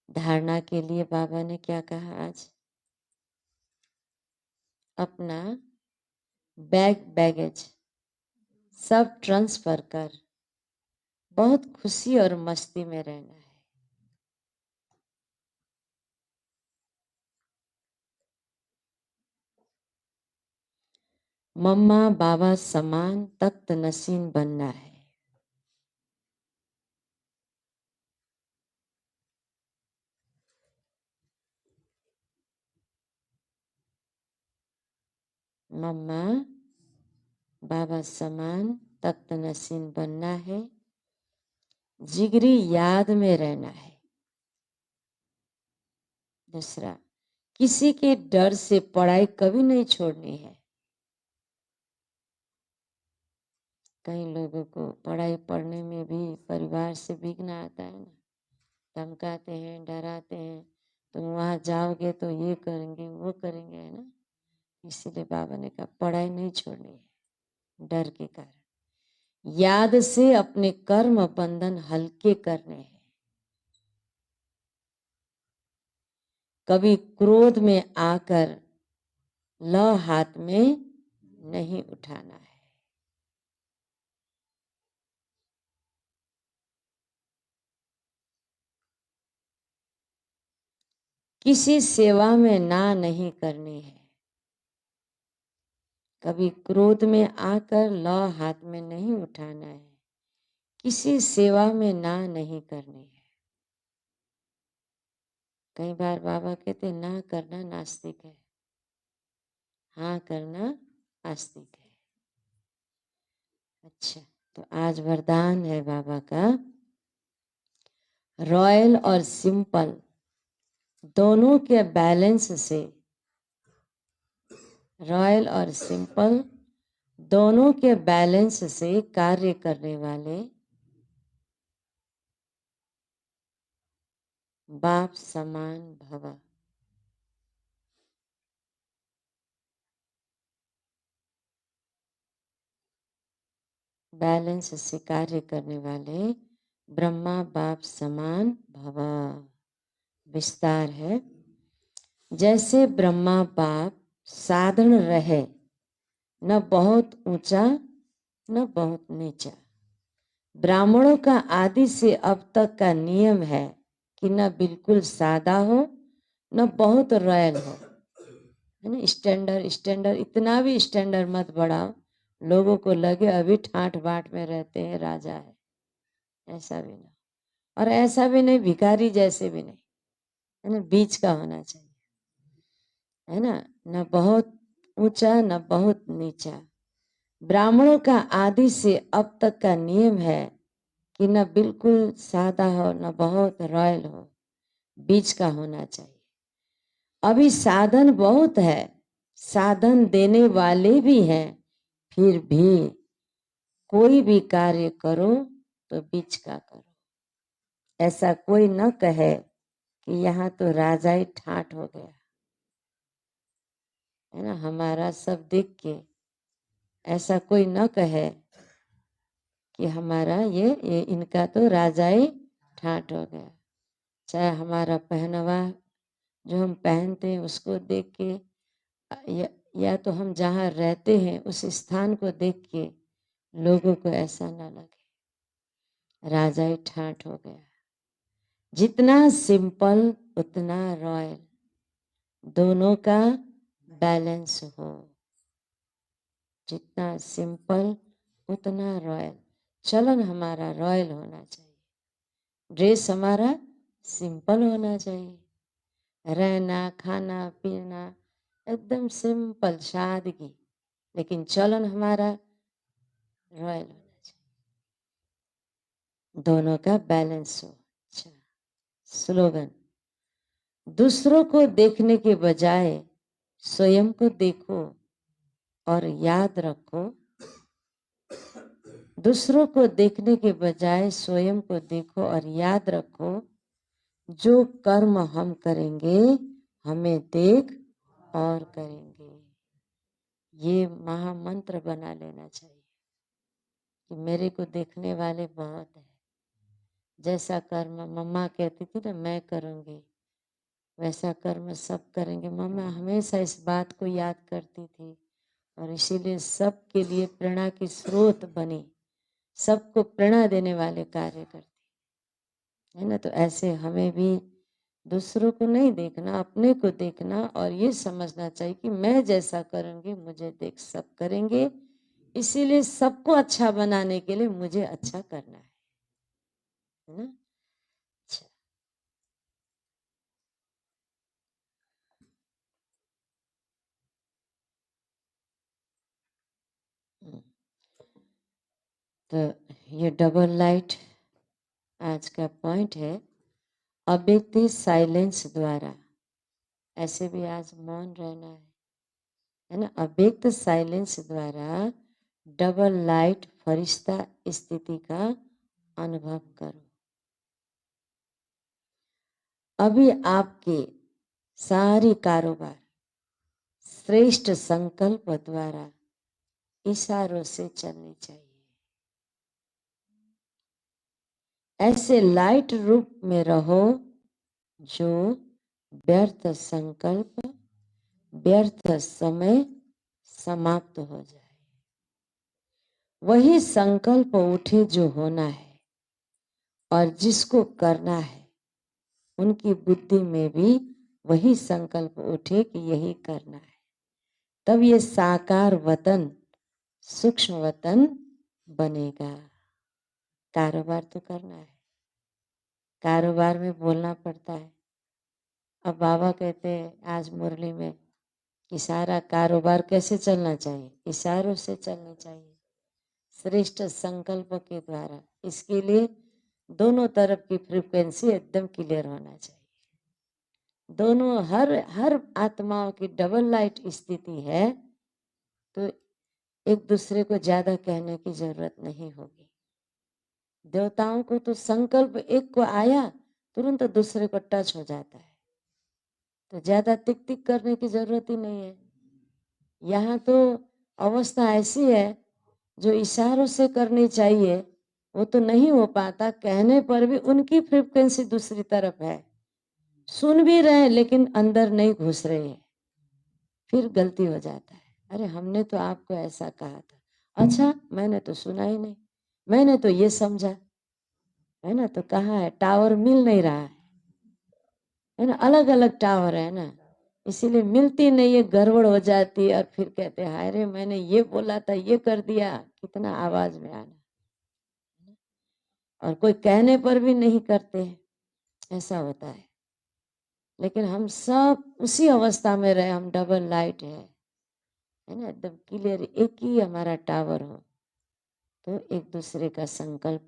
धारणा के लिए बाबा ने क्या कहा आज? अपना बैगेज सब ट्रांसफर कर बहुत खुशी और मस्ती में रहना है। मम्मा बाबा समान तख्त नसीन बनना है। मम्मा बाबा समान तख्त नसीन बनना है। जिगरी याद में रहना है। दूसरा, किसी के डर से पढ़ाई कभी नहीं छोड़नी है। कई लोगों को पढ़ाई पढ़ने में भी परिवार से विघ्न आता है ना, धमकाते हैं, डराते हैं, तुम वहां जाओगे तो ये करेंगे वो करेंगे, है ना। इसीलिए बाबा ने कहा पढ़ाई नहीं छोड़नी है डर के कारण। याद से अपने कर्म बंधन हल्के करने हैं। कभी क्रोध में आकर ल हाथ में नहीं उठाना है। किसी सेवा में ना नहीं करनी है। कभी क्रोध में आकर ल हाथ में नहीं उठाना है। किसी सेवा में ना नहीं करनी है। कई बार बाबा कहते ना करना नास्तिक है, हाँ करना आस्तिक है। अच्छा, तो आज वरदान है बाबा का, रॉयल और सिंपल दोनों के बैलेंस से, रॉयल और सिंपल दोनों के बैलेंस से कार्य करने वाले बाप समान भव। बैलेंस से कार्य करने वाले ब्रह्मा बाप समान भव। विस्तार है, जैसे ब्रह्मा बाप साधारण रहे, न बहुत ऊंचा न बहुत नीचा। ब्राह्मणों का आदि से अब तक का नियम है कि न बिल्कुल सादा हो न बहुत रॉयल हो, है ना। स्टैंडर्ड इतना भी स्टैंडर्ड मत बढ़ाओ, लोगों को लगे अभी ठाठ बाट में रहते हैं, राजा है, ऐसा भी ना। और ऐसा भी नहीं भिखारी जैसे भी नहीं, है ना, बीच का होना चाहिए, है ना। न बहुत ऊंचा न बहुत नीचा। ब्राह्मणों का आदि से अब तक का नियम है कि न बिल्कुल सादा हो न बहुत रॉयल हो, बीच का होना चाहिए। अभी साधन बहुत है, साधन देने वाले भी हैं, फिर भी कोई भी कार्य करो तो बीच का करो। ऐसा कोई न कहे कि यहाँ तो राजा ही ठाठ हो गया, है ना, हमारा सब देख के। ऐसा कोई न कहे कि हमारा ये इनका तो राजा ही ठाठ हो गया। चाहे हमारा पहनावा जो हम पहनते हैं उसको देख के, या तो हम जहाँ रहते हैं उस स्थान को देख के लोगों को ऐसा ना लगे राजा ही ठाठ हो गया। जितना सिंपल उतना रॉयल, दोनों का बैलेंस हो। जितना सिंपल उतना रॉयल। चलन हमारा रॉयल होना चाहिए, ड्रेस हमारा सिंपल होना चाहिए, रहना खाना पीना एकदम सिंपल सादगी, लेकिन चलन हमारा रॉयल होना चाहिए, दोनों का बैलेंस हो। अच्छा, स्लोगन, दूसरों को देखने के बजाय स्वयं को देखो और याद रखो। दूसरों को देखने के बजाय स्वयं को देखो और याद रखो, जो कर्म हम करेंगे हमें देख और करेंगे। ये महामंत्र बना लेना चाहिए कि मेरे को देखने वाले बहुत है। जैसा कर्म मम्मा कहती थी ना मैं करूँगी, वैसा कर्म सब करेंगे। मम्मा हमेशा इस बात को याद करती थी और इसीलिए सबके लिए प्रेरणा की स्रोत बनी, सबको प्रेरणा देने वाले कार्य करती है ना। तो ऐसे हमें भी दूसरों को नहीं देखना, अपने को देखना और ये समझना चाहिए कि मैं जैसा करूँगी मुझे देख सब करेंगे, इसीलिए सबको अच्छा बनाने के लिए मुझे अच्छा करना है ना। अच्छा, तो ये डबल लाइट आज का पॉइंट है। अव्यक्त साइलेंस द्वारा, ऐसे भी आज मौन रहना है ना। अव्यक्त साइलेंस द्वारा डबल लाइट फरिश्ता स्थिति का अनुभव करो। अभी आपके सारी कारोबार श्रेष्ठ संकल्प द्वारा इशारों से चलनी चाहिए। ऐसे लाइट रूप में रहो जो व्यर्थ संकल्प, व्यर्थ समय समाप्त हो जाए। वही संकल्प उठे जो होना है, और जिसको करना है उनकी बुद्धि में भी वही संकल्प उठे कि यही करना है। तब ये साकार वतन सूक्ष्म वतन बनेगा। कारोबार तो करना है, कारोबार में बोलना पड़ता है। अब बाबा कहते हैं आज मुरली में कि सारा कारोबार कैसे चलना चाहिए, इशारों से चलना चाहिए, श्रेष्ठ संकल्प के द्वारा। इसके लिए दोनों तरफ की फ्रीक्वेंसी एकदम क्लियर होना चाहिए। दोनों हर आत्माओं की डबल लाइट स्थिति है, तो एक दूसरे को ज्यादा कहने की जरूरत नहीं होगी। देवताओं को तो संकल्प एक को आया तुरंत दूसरे को टच हो जाता है, तो ज्यादा टिक टिक करने की जरूरत ही नहीं है। यहाँ तो अवस्था ऐसी है जो इशारों से करनी चाहिए वो तो नहीं हो पाता, कहने पर भी उनकी फ्रीक्वेंसी दूसरी तरफ है, सुन भी रहे लेकिन अंदर नहीं घुस रही है, फिर गलती हो जाता है। अरे हमने तो आपको ऐसा कहा था, अच्छा मैंने तो सुना ही नहीं, मैंने तो ये समझा, है ना। तो कहाँ है, टावर मिल नहीं रहा है ना, अलग अलग टावर है ना, इसीलिए मिलती नहीं है, गड़बड़ हो जाती है। और फिर कहते हैं हाय रे मैंने ये बोला था ये कर दिया, कितना आवाज में आना। और कोई कहने पर भी नहीं करते हैं, ऐसा होता है। लेकिन हम सब उसी अवस्था में रहे, हम डबल लाइट है ना, एकदम क्लियर, एक ही हमारा टावर हो तो एक दूसरे का संकल्प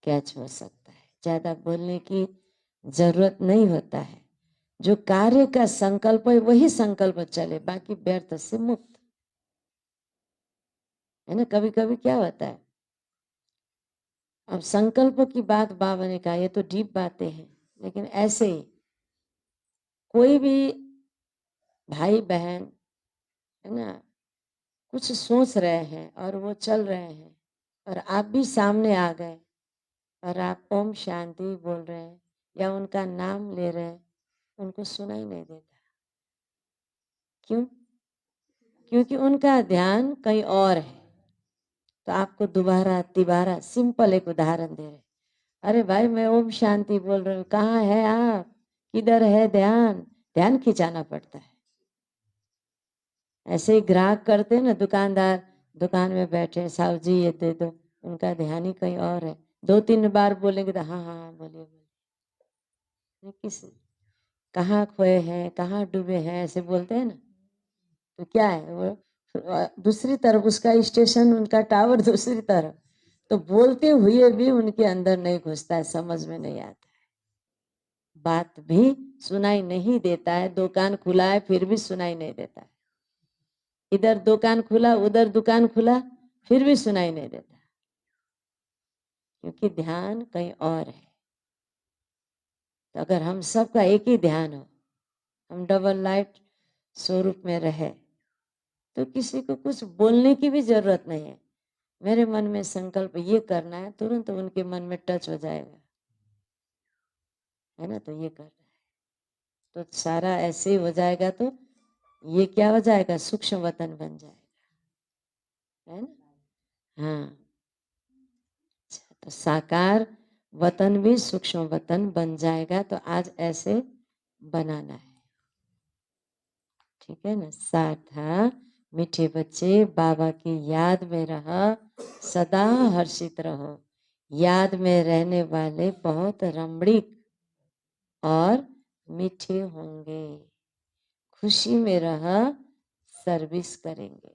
कैच हो सकता है। ज्यादा बोलने की जरूरत नहीं होता है, जो कार्य का संकल्प है वही संकल्प चले, बाकी व्यर्थ से मुक्त, है ना। कभी कभी क्या होता है, अब संकल्प की बात बाबा ने कहा, ये तो डीप बातें हैं, लेकिन ऐसे ही कोई भी भाई बहन है ना कुछ सोच रहे हैं और वो चल रहे हैं, और आप भी सामने आ गए और आप ओम शांति बोल रहे हैं या उनका नाम ले रहे हैं, उनको सुनाई नहीं देता। क्यों? क्योंकि उनका ध्यान कहीं और है। तो आपको दोबारा तिबारा सिंपल एक उदाहरण दे रहे, अरे भाई मैं ओम शांति बोल रही हूँ, कहाँ है आप, किधर है ध्यान, ध्यान खिंचाना पड़ता है। ऐसे ही ग्राहक करते ना, दुकानदार दुकान में बैठे, साहब जी ये दे दो, उनका ध्यान ही कहीं और है, 2-3 बार बोलेंगे तो हाँ हाँ हाँ बोलिए बोलिए, किस कहाँ खोए हैं कहाँ डूबे हैं ऐसे बोलते हैं ना। तो क्या है वो दूसरी तरफ, उसका स्टेशन उनका टावर दूसरी तरफ, तो बोलते हुए भी उनके अंदर नहीं घुसता है, समझ में नहीं आता है, बात भी सुनाई नहीं देता है। दुकान खुला है फिर भी सुनाई नहीं देता है, इधर दुकान खुला उधर दुकान खुला फिर भी सुनाई नहीं देता, क्योंकि ध्यान कहीं और है। तो अगर हम सबका एक ही ध्यान हो, हम डबल लाइट स्वरूप में रहे, तो किसी को कुछ बोलने की भी जरूरत नहीं है। मेरे मन में संकल्प ये करना है, तुरंत उनके मन में टच हो जाएगा, है ना। तो ये करना है, तो सारा ऐसे ही हो जाएगा, तो ये क्या हो जाएगा, सूक्ष्म वतन बन जाएगा, है ना। हाँ, तो साकार वतन भी सूक्ष्म वतन बन जाएगा। तो आज ऐसे बनाना है, ठीक है ना। साधा मीठे बच्चे बाबा की याद में रहो, सदा हर्षित रहो। याद में रहने वाले बहुत रमणीक और मीठे होंगे, खुशी में रह सर्विस करेंगे।